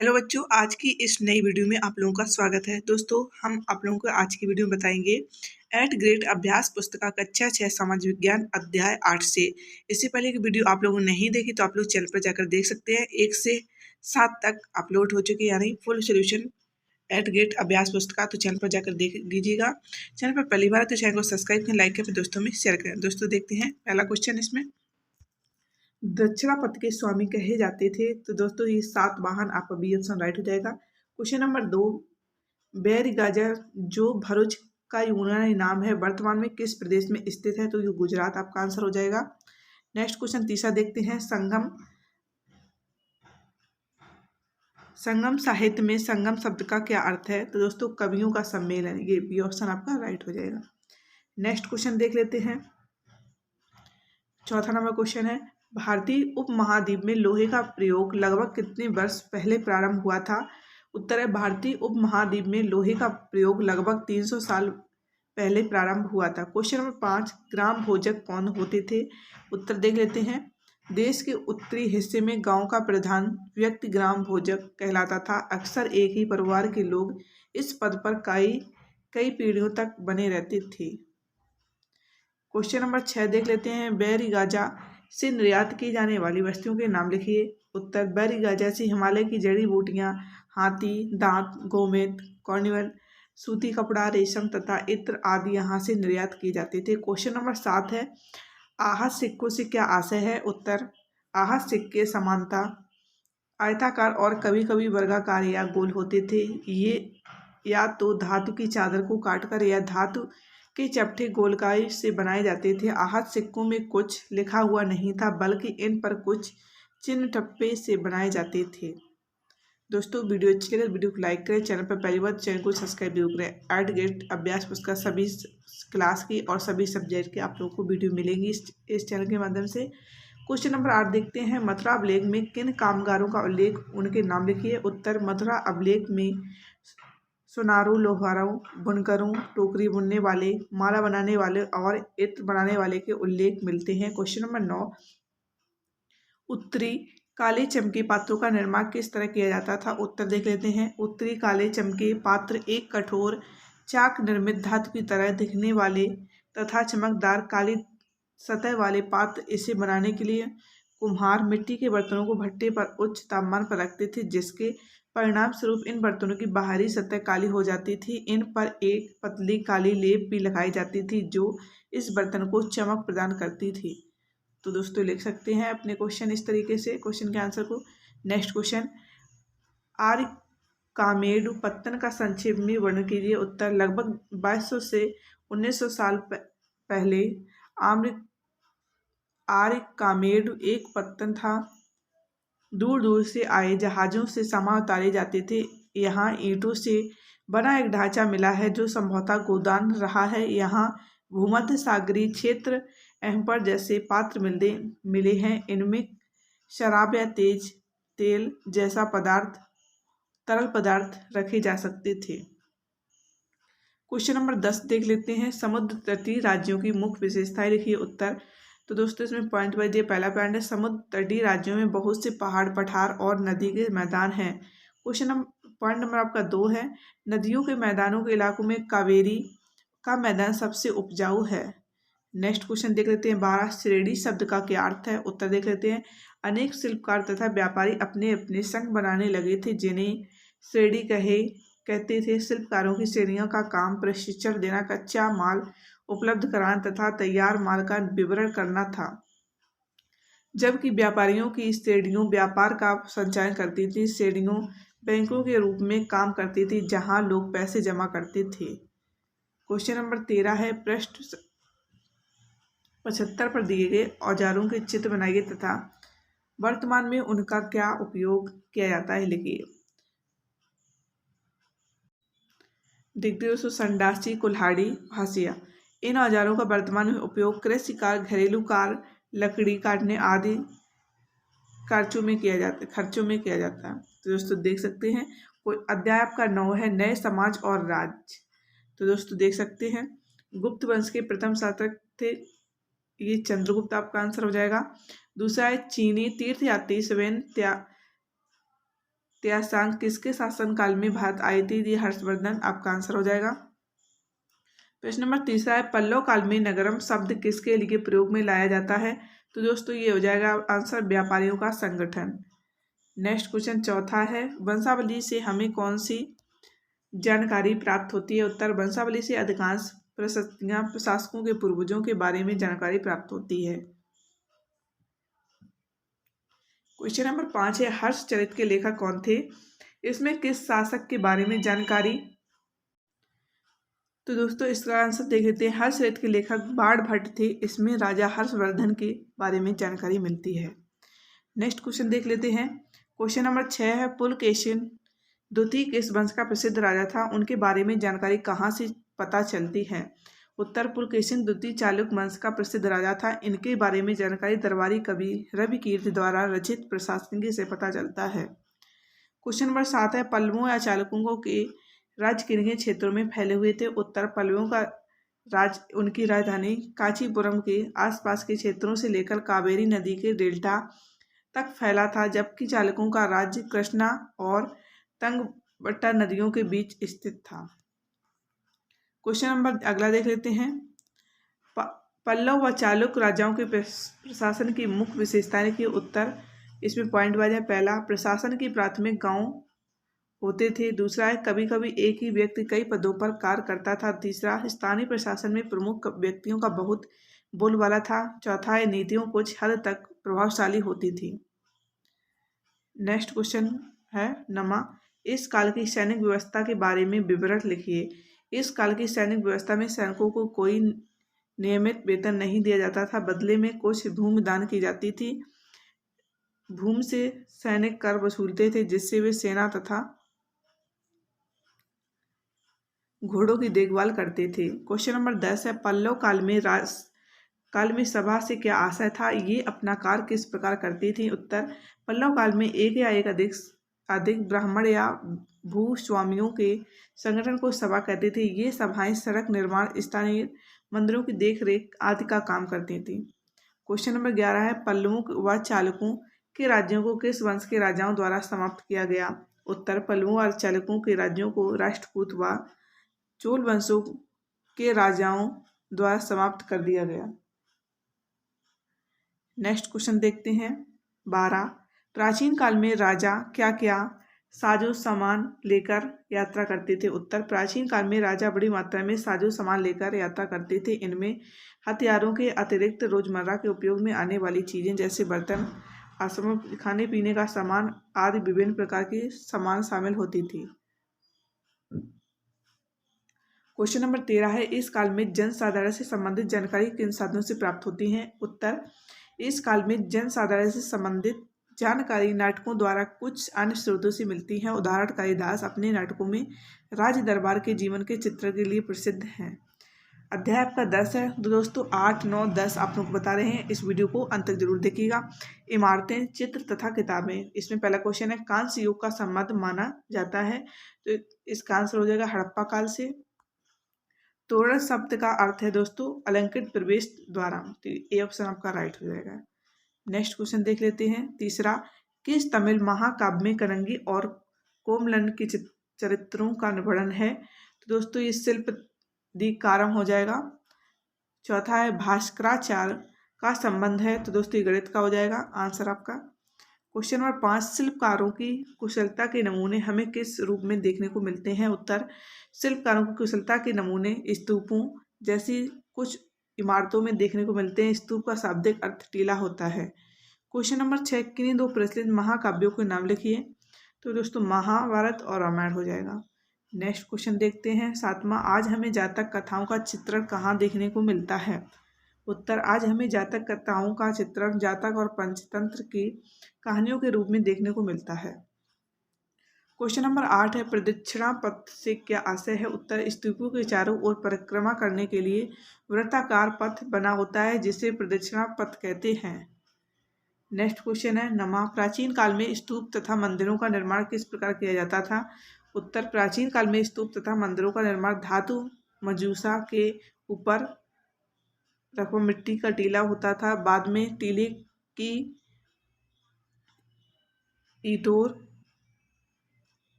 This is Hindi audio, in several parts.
हेलो बच्चों, आज की इस नई वीडियो में आप लोगों का स्वागत है। दोस्तों, हम आप लोगों को आज की वीडियो में बताएंगे 8th ग्रेड अभ्यास पुस्तिका कक्षा 6 समाज विज्ञान अध्याय 8 से। इससे पहले की वीडियो आप लोगों ने नहीं देखी तो आप लोग चैनल पर जाकर देख सकते हैं। 1 से 7 तक अपलोड हो चुकी है, यानी फुल सोल्यूशन 8th ग्रेड अभ्यास पुस्तिका। तो चैनल पर जाकर देख लीजिएगा। चैनल पर पहली बार तो चैनल को सब्सक्राइब करें, लाइक करें, दोस्तों में शेयर करें। दोस्तों देखते हैं पहला क्वेश्चन। इसमें दक्षिणापथ के स्वामी कहे जाते थे। तो दोस्तों ये सातवाहन, आपका बी ऑप्शन राइट हो जाएगा। क्वेश्चन नंबर 2, बैरगाजा जो भरूच का यूनानी नाम है, वर्तमान में किस प्रदेश में स्थित है? तो ये गुजरात आपका आंसर हो जाएगा। नेक्स्ट क्वेश्चन तीसरा देखते हैं। संगम साहित्य में संगम शब्द का क्या अर्थ है? तो दोस्तों कवियों का सम्मेलन, ये बी ऑप्शन आपका राइट हो जाएगा। नेक्स्ट क्वेश्चन देख लेते हैं। चौथा नंबर क्वेश्चन है, भारतीय उपमहाद्वीप में लोहे का प्रयोग लगभग कितने वर्ष पहले प्रारंभ हुआ था? उत्तर है, भारतीय उपमहाद्वीप में लोहे का प्रयोग लगभग 300 साल पहले प्रारंभ हुआ था। क्वेश्चन नंबर 5, ग्राम भोजक कौन होते थे? उत्तर देख लेते हैं। देश के उत्तरी हिस्से में गांव का प्रधान व्यक्ति ग्राम भोजक कहलाता था। अक्सर एक ही परिवार के लोग इस पद पर कई कई पीढ़ियों तक बने रहते थे। क्वेश्चन नंबर 6 देख लेते हैं। बैरगाजा से निर्यात की जाने वाली वस्तुओं के नाम लिखिए। उत्तर, बैरगाजा से हिमालय की जड़ी बूटियां, हाथी दांत, गोमेद, कॉर्निवल, सूती कपड़ा, रेशम तथा इत्र आदि यहाँ से निर्यात किए जाते थे। क्वेश्चन नंबर 7 है, आहत सिक्कों से क्या आशय है? उत्तर, आहत सिक्के समानता आयताकार और कभी कभी वर्गाकार या गोल होते थे। ये या तो धातु की चादर को काटकर या धातु के चपटे गोलकाई से बनाए जाते थे। आहत सिक्कों में कुछ लिखा हुआ नहीं था, बल्कि इन पर कुछ चिन्ह टप्पे से बनाए जाते थे। दोस्तों वीडियो अच्छी लगे वीडियो को लाइक करें, चैनल पर पहली बार चैनल को सब्सक्राइब जरूर करें। 8th ग्रेड अभ्यास पुस्तक सभी क्लास की और सभी सब्जेक्ट के आप लोगों को वीडियो मिलेंगी इस चैनल के माध्यम से। क्वेश्चन नंबर 8 देखते हैं। मथुरा अभिलेख में किन कामगारों का उल्लेख, उनके नाम लिखिए। उत्तर, मथुरा अभिलेख में सुनारों, लोहारों, बुनकरों, टोकरी बुनने वाले, माला बनाने वाले और इत्र बनाने वाले के उल्लेख मिलते हैं। क्वेश्चन नंबर 9, उत्तरी काले चमके पात्रों का निर्माण किस तरह किया जाता था? उत्तर देख लेते हैं। उत्तरी काले चमके पात्र एक कठोर चाक निर्मित धातु की तरह दिखने वाले तथा चमकदार काली सतह वाले पात्र। इसे बनाने के लिए कुम्हार मिट्टी के बर्तनों को भट्टे पर उच्च तापमान पर रखते थे, जिसके परिणाम स्वरूप इन बर्तनों की बाहरी सतह काली हो जाती थी। इन पर एक पतली काली लेप भी लगाई जाती थी, जो इस बर्तन को चमक प्रदान करती थी। तो दोस्तों लिख सकते हैं अपने क्वेश्चन इस तरीके से, क्वेश्चन के आंसर को। नेक्स्ट क्वेश्चन, आर्य कामेडु पत्तन का संक्षेप में वर्णन कीजिए। उत्तर, लगभग 2200 से 1900 साल पहले आर्य कामेडु एक पत्तन था। दूर दूर से आए जहाज़ों से सामान उतारे जाते थे। यहाँ ईंटों से बना एक ढांचा मिला है, जो संभवतः गोदान रहा है। यहाँ भूमध्य सागरीय क्षेत्र एम्पर जैसे पात्र मिले हैं। इनमें शराब या तेज तेल जैसा तरल पदार्थ रखे जा सकते थे। क्वेश्चन नंबर 10 देख लेते हैं। समुद्र तटीय राज्यों की मुख्य विशेषताएं लिखिए। उत्तर, तो दोस्तों इसमें पॉइंट वाइज ये पहला पॉइंट है, समुद्र तटीय राज्यों में बहुत से पहाड़, पठार और नदी के मैदान हैं। पॉइंट नंबर आपका 2 है, नदियों के मैदानों के इलाकों में कावेरी का मैदान सबसे उपजाऊ है। नेक्स्ट क्वेश्चन देख लेते हैं। 12, श्रेणी शब्द का क्या अर्थ है? उत्तर देख लेते हैं। अनेक शिल्पकार तथा व्यापारी अपने अपने संघ बनाने लगे थे, जिन्हें श्रेणी कहते थे। शिल्पकारों की श्रेणियों का काम प्रशिक्षण देना, कच्चा माल उपलब्ध कराना तथा तैयार माल का विवरण करना था, जबकि व्यापारियों की श्रेणियों व्यापार का संचालन करती थी। श्रेणियों बैंकों के रूप में काम करती थी, जहां लोग पैसे जमा करते थे। क्वेश्चन नंबर 13 है, पृष्ठ 75 पर दिए गए औजारों के चित्र बनाइए तथा वर्तमान में उनका क्या उपयोग किया जाता है लिखिए। देखते संडासी, कुल्हाड़ी, हाशिया। इन औजारों का वर्तमान में उपयोग कृषि कार्य, घरेलू कार्य, लकड़ी काटने आदि खर्चों में किया जाता है। तो दोस्तों देख सकते हैं। कोई अध्याय आपका 9 है, नए समाज और राज्य। तो दोस्तों देख सकते हैं, गुप्त वंश के प्रथम शासक थे, ये चंद्रगुप्त आपका आंसर हो जाएगा। दूसरा है चीनी तीर्थयात्री त्यासांग किसके शासनकाल में भारत आई थी? ये हर्षवर्धन आपका आंसर हो जाएगा। प्रश्न नंबर तीसरा है पल्लव काल में नगरम शब्द किसके लिए प्रयोग में लाया जाता है? तो दोस्तों ये हो जाएगा आंसर व्यापारियों का संगठन। नेक्स्ट क्वेश्चन चौथा है वंशावली से हमें कौन सी जानकारी प्राप्त होती है? उत्तर वंशावली से अधिकांश प्रशस्तियां प्रशासकों के पूर्वजों के बारे में जानकारी प्राप्त होती है। क्वेश्चन नंबर 5 है हर्षचरित के लेखक कौन थे? इसमें किस शासक के बारे में जानकारी? तो दोस्तों इसका आंसर देख लेते हैं। हर्षचरित के लेखक बाणभट्ट थे। इसमें राजा हर्षवर्धन के बारे में जानकारी मिलती है। नेक्स्ट क्वेश्चन देख लेते हैं। क्वेश्चन नंबर 6 है पुलकेशिन द्वितीय किस वंश का प्रसिद्ध राजा था? उनके बारे में जानकारी कहाँ से पता चलती है? उत्तर पुलकेशिन द्वितीय चालुक्य वंश का प्रसिद्ध राजा था। इनके बारे में जानकारी दरबारी कवि रविकीर्त द्वारा रचित प्रशासनिकी से पता चलता है। क्वेश्चन नंबर 7 है पल्लवों या चालुक्यों के राज्य किन किन क्षेत्रों में फैले हुए थे? उत्तर पल्लवों का राज उनकी राजधानी कांचीपुरम के आसपास के क्षेत्रों से लेकर कावेरी नदी के डेल्टा तक फैला था, जबकि चालुक्यों का राज्य कृष्णा और तंगभट्टा नदियों के बीच स्थित था। क्वेश्चन नंबर अगला देख लेते हैं। पल्लव व चालुक्य राजाओं के प्रशासन की मुख्य विशेषताएं की? उत्तर इसमें पॉइंट वाइज है। पहला प्रशासन की प्राथमिक गांव होते थे। दूसरा है कभी कभी एक ही व्यक्ति कई पदों पर कार्य करता था। तीसरा स्थानीय प्रशासन में प्रमुख व्यक्तियों का बहुत बोलबाला था। चौथा है नीतियों कुछ हद तक प्रभावशाली होती थी। नेक्स्ट क्वेश्चन है नमा इस काल की सैनिक व्यवस्था के बारे में विवरण लिखिए। इस काल की सैनिक व्यवस्था में सैनिकों को कोई नियमित वेतन नहीं दिया जाता था, बदले में कुछ भूमि दान की जाती थी। भूमि से सैनिक कर वसूलते थे जिससे वे सेना तथा घोड़ों की देखभाल करते थे। क्वेश्चन नंबर 10 है पल्लव काल में सभा से क्या आशय था? ये अपना कार्य किस प्रकार करती थी? उत्तर पल्लव काल में एक या एक अधिक ब्राह्मण या भूस्वामियों के संगठन को सभा कहते थे। ये सभाएं सड़क निर्माण, स्थानीय मंदिरों की देखरेख आदि का काम करती थी। क्वेश्चन नंबर 11 है पल्लवों व चालुक्यों के राज्यों को किस वंश के राजाओं द्वारा समाप्त किया गया? उत्तर पल्लवों और चालुक्यों के राज्यों को राष्ट्रकूट व चोल वंशों के राजाओं द्वारा समाप्त कर दिया गया। नेक्स्ट क्वेश्चन देखते हैं। 12 प्राचीन काल में राजा क्या क्या साजो सामान लेकर यात्रा करते थे? उत्तर प्राचीन काल में राजा बड़ी मात्रा में साजो सामान लेकर यात्रा करते थे। इनमें हथियारों के अतिरिक्त रोजमर्रा के उपयोग में आने वाली चीजें जैसे बर्तन, आसमान, खाने पीने का सामान आदि विभिन्न प्रकार की सामान शामिल होती थी। क्वेश्चन नंबर 13 है इस काल में जन साधारण से संबंधित जानकारी किन साधनों से प्राप्त होती है? उत्तर इस काल में जन साधारण से संबंधित जानकारी नाटकों द्वारा कुछ अन्य स्रोतों से मिलती है। उदाहरण कालिदास अपने नाटकों में राज दरबार के जीवन के चित्र के लिए प्रसिद्ध हैं। अध्याय आपका 10 है। तो दोस्तों 8, 9, 10 आप लोग बता रहे हैं। इस वीडियो को अंत तक जरूर देखिएगा। इमारतें, चित्र तथा किताबें। इसमें पहला क्वेश्चन है कांस्य युग का संबंध माना जाता है? तो इसका आंसर हो जाएगा हड़प्पा काल से। तोरण शब्द का अर्थ है दोस्तों अलंकृत प्रवेश द्वारा। तो ए ऑप्शन आपका राइट हो जाएगा। नेक्स्ट क्वेश्चन देख लेते हैं। तीसरा किस तमिल महाकाव्य में कनंगी और कोमलन के चरित्रों का वर्णन है? तो दोस्तों ये शिल्प दीकारम हो जाएगा। चौथा है भास्कराचार्य का संबंध है? तो दोस्तों ये गणित का हो जाएगा आंसर आपका। क्वेश्चन नंबर 5 शिल्पकारों की कुशलता के नमूने हमें किस रूप में देखने को मिलते हैं? उत्तर शिल्पकारों की कुशलता के नमूने स्तूपों जैसी कुछ इमारतों में देखने को मिलते हैं। स्तूप का शाब्दिक अर्थ टीला होता है। क्वेश्चन नंबर 6 किन्हीं दो प्रचलित महाकाव्यों के नाम लिखिए? तो दोस्तों महाभारत और रामायण हो जाएगा। नेक्स्ट क्वेश्चन देखते हैं। 7वां आज हमें जातक कथाओं का चित्रण कहाँ देखने को मिलता है? उत्तर आज हमें जातक कथाओं का चित्रण जातक और पंचतंत्र की कहानियों के रूप में देखने को मिलता है। क्वेश्चन नंबर 8 है प्रदक्षिणा पथ से क्या आशय है? उत्तर स्तूपों के चारों ओर परिक्रमा करने के लिए वृत्ताकार पथ बना होता है जिसे प्रदक्षिणा पथ कहते हैं। नेक्स्ट क्वेश्चन है नमा प्राचीन काल में स्तूप तथा मंदिरों का निर्माण किस प्रकार किया जाता था? उत्तर प्राचीन काल में स्तूप तथा मंदिरों का निर्माण धातु मजूसा के ऊपर रखा मिट्टी का टीला होता था। बाद में टीले की ईंटों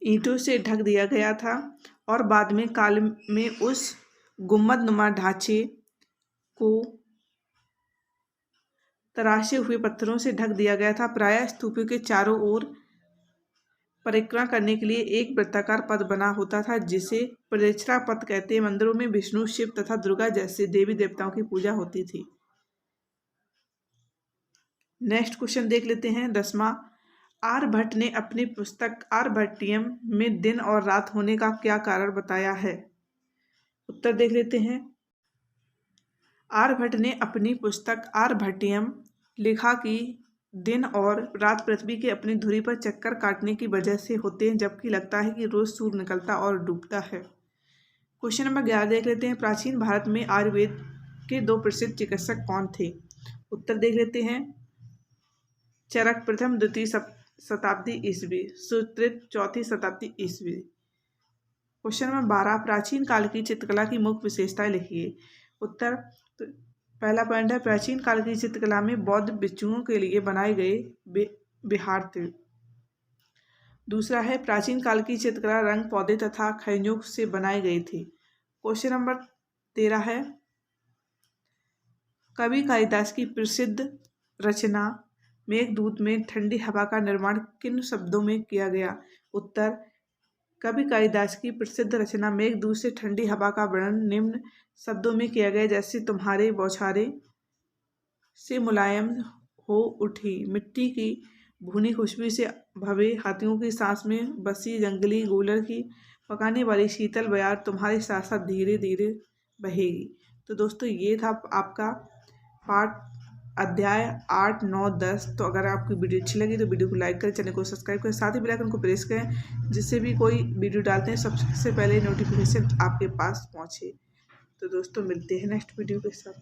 ईंटों से ढक दिया गया था और बाद में काल में उस गुम्बदनुमा ढांचे को तराशे हुए पत्थरों से ढक दिया गया था। प्रायः स्तूपों के चारों ओर परिक्रमा करने के लिए एक वृत्ताकार पथ बना होता था जिसे प्रदक्षिणा पथ कहते हैं। मंदिरों में विष्णु, शिव तथा दुर्गा जैसे देवी देवताओं की पूजा होती थी। नेक्स्ट क्वेश्चन देख लेते हैं 10वां। आर्यभट्ट ने अपनी पुस्तक आर्यभट्टियम में दिन और रात होने का क्या कारण बताया है? उत्तर देख लेते हैं। आर्यभट्ट ने अपनी पुस्तक आर्यभट्टियम लिखा कि दिन और रात पृथ्वी के अपनी धुरी पर चक्कर काटने की वजह से होते हैं, जबकि लगता है कि रोज सूर्य निकलता और डूबता है। क्वेश्चन नंबर 11 देख लेते हैं। प्राचीन भारत में आयुर्वेद के 2 प्रसिद्ध चिकित्सक कौन थे? उत्तर देख लेते हैं। चरक प्रथम द्वितीय शताब्दी ईस्वी, सुश्रुत चौथी शताब्दी ईस्वी। Question number 12। प्राचीन काल की चित्रकला की मुख्य विशेषताएं लिखिए। उत्तर, तो पहला पॉइंट है प्राचीन काल की चित्रकला में बौद्ध भिक्षुओं के लिए बनाए गए विहार थे। दूसरा है प्राचीन काल की चित्रकला रंग, पौधे तथा खनिजों से बनाई गई थी। क्वेश्चन नंबर 13 है कवि कालिदास की प्रसिद्ध रचना मेघदूत में ठंडी हवा का निर्माण किन शब्दों में किया गया? उत्तर, कवि कालिदास की प्रसिद्ध रचना मेघदूत से ठंडी हवा का वर्णन निम्न शब्दों में किया गया, जैसे तुम्हारे बौछारें से मुलायम हो उठी, मिट्टी की भुनी खुशबू से भवे, हाथियों की सांस में बसी जंगली गूलर की पकाने वाली शीतल बयार तुम्हारे साथ साथ धीरे धीरे बहेगी। तो दोस्तों ये था आपका पाठ अध्याय 8, 9, 10। तो अगर आपकी वीडियो अच्छी लगी तो वीडियो को लाइक करें, चैनल को सब्सक्राइब करें, साथ ही बेल आइकन को प्रेस करें, जिससे भी कोई वीडियो डालते हैं सबसे पहले नोटिफिकेशन आपके पास पहुंचे। तो दोस्तों मिलते हैं नेक्स्ट वीडियो के साथ।